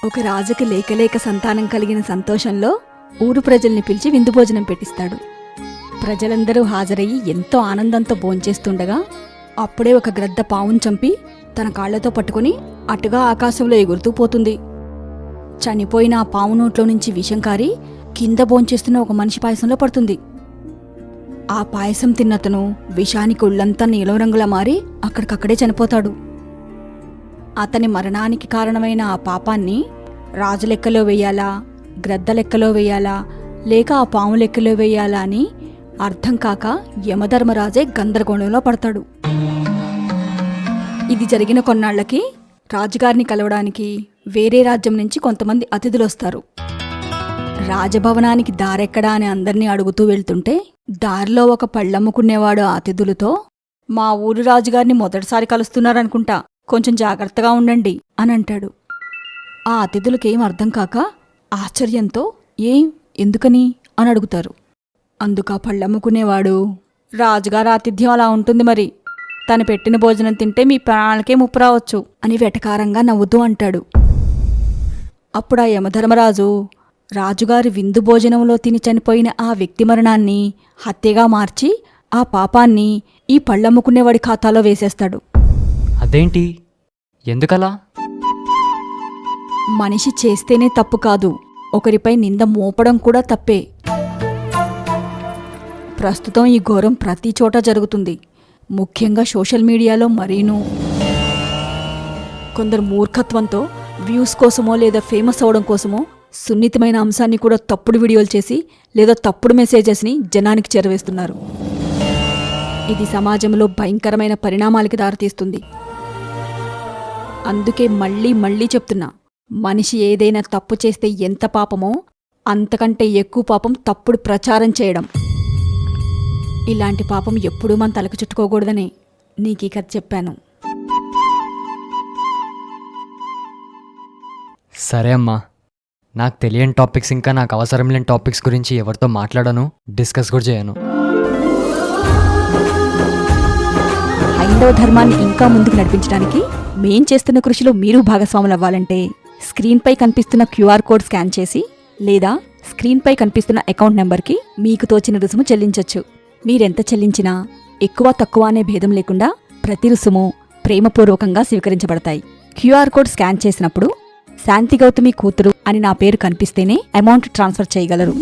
ఒక రాజుకి లేకలేక సంతానం కలిగిన సంతోషంలో ఊరు ప్రజల్ని పిలిచి విందు భోజనం పెట్టిస్తాడు. ప్రజలందరూ హాజరయ్యి ఎంతో ఆనందంతో భోంచేస్తుండగా అప్పుడే ఒక గ్రద్ద పావును చంపి తన కాళ్లతో పట్టుకుని అటుగా ఆకాశంలో ఎగురుతూ పోతుంది. చనిపోయిన ఆ పావు నోట్లో నుంచి విషం కారి కింద భోంచేస్తున్న ఒక మనిషి పాయసంలో పడుతుంది. ఆ పాయసం తిన్నతను విషానికి ఒళ్ళంతా నీలం రంగులా మారి అక్కడికక్కడే చనిపోతాడు. అతని మరణానికి కారణమైన ఆ పాపాన్ని రాజు లెక్కలో వెయ్యాలా, గ్రద్ద లెక్కలో వెయ్యాలా, లేక ఆ పాము లెక్కలో వెయ్యాలా అని అర్థం కాక యమధర్మరాజే గందరగోళంలో పడతాడు. ఇది జరిగిన కొన్నాళ్లకి రాజుగారిని కలవడానికి వేరే రాజ్యం నుంచి కొంతమంది అతిథులొస్తారు. రాజభవనానికి దారెక్కడా అని అందర్నీ అడుగుతూ వెళ్తుంటే దారిలో ఒక పళ్ళమ్ముకునేవాడు ఆ అతిథులతో, మా ఊరు రాజుగారిని మొదటిసారి కలుస్తున్నారనుకుంటా, కొంచెం జాగ్రత్తగా ఉండండి అని అంటాడు. ఆ అతిథులకేం అర్థం కాక ఆశ్చర్యంతో ఎందుకని అని అడుగుతారు. అందుకా పళ్ళమ్ముకునేవాడు, రాజుగారి ఆతిథ్యం అలా ఉంటుంది మరి, తను పెట్టిన భోజనం తింటే మీ ప్రాణాలకే ముప్పు రావచ్చు అని వెటకారంగా నవ్వుతూ అంటాడు. అప్పుడు ఆ యమధర్మరాజు రాజుగారి విందు భోజనంలో తిని చనిపోయిన ఆ వ్యక్తి మరణాన్ని హత్యగా మార్చి ఆ పాపాన్ని ఈ పళ్ళమ్ముకునేవాడి ఖాతాలో వేసేస్తాడు. అదేంటి, ఎందుకలా? మనిషి చేస్తేనే తప్పు కాదు, ఒకరిపై నింద మోపడం కూడా తప్పే. ప్రస్తుతం ఈ ఘోరం ప్రతి చోట జరుగుతుంది, ముఖ్యంగా సోషల్ మీడియాలో మరీను. కొందరు మూర్ఖత్వంతో వ్యూస్ కోసమో లేదా ఫేమస్ అవడం కోసమో సున్నితమైన అంశాన్ని కూడా తప్పుడు వీడియోలు చేసి లేదా తప్పుడు మెసేజెస్ని జనానికి చేరవేస్తున్నారు. ఇది సమాజంలో భయంకరమైన పరిణామాలకి దారితీస్తుంది. అందుకే మళ్ళీ చెప్తున్నా, మనిషి ఏదైనా తప్పు చేస్తే ఎంత పాపమో అంతకంటే ఎక్కువ పాపం తప్పుడు ప్రచారం చేయడం. ఇలాంటి పాపం ఎప్పుడూ మన తలకు చుట్టుకోకూడదనే నీకీ కథ చెప్పాను. సరే అమ్మా, నాకు తెలియని టాపిక్స్ ఇంకా నాకు అవసరం లేని టాపిక్స్ గురించి ఎవరితో మాట్లాడను, డిస్కస్ కూడా చేయను. హైందవ ధర్మాన్ని ఇంకా ముందుకు నడిపించడానికి మేం చేస్తున్న కృషిలో మీరు భాగస్వాములు అవ్వాలంటే స్క్రీన్పై కనిపిస్తున్న క్యూఆర్ కోడ్ స్కాన్ చేసి లేదా స్క్రీన్పై కనిపిస్తున్న అకౌంట్ నెంబర్కి మీకు తోచిన రుసుము చెల్లించొచ్చు. మీరెంత చెల్లించినా ఎక్కువ తక్కువ అనే భేదం లేకుండా ప్రతి రుసుము ప్రేమపూర్వకంగా స్వీకరించబడతాయి. క్యూఆర్ కోడ్ స్కాన్ చేసినప్పుడు శాంతి గౌతమి కూతురు అని నా పేరు కనిపిస్తేనే అమౌంట్ ట్రాన్స్ఫర్ చేయగలరు.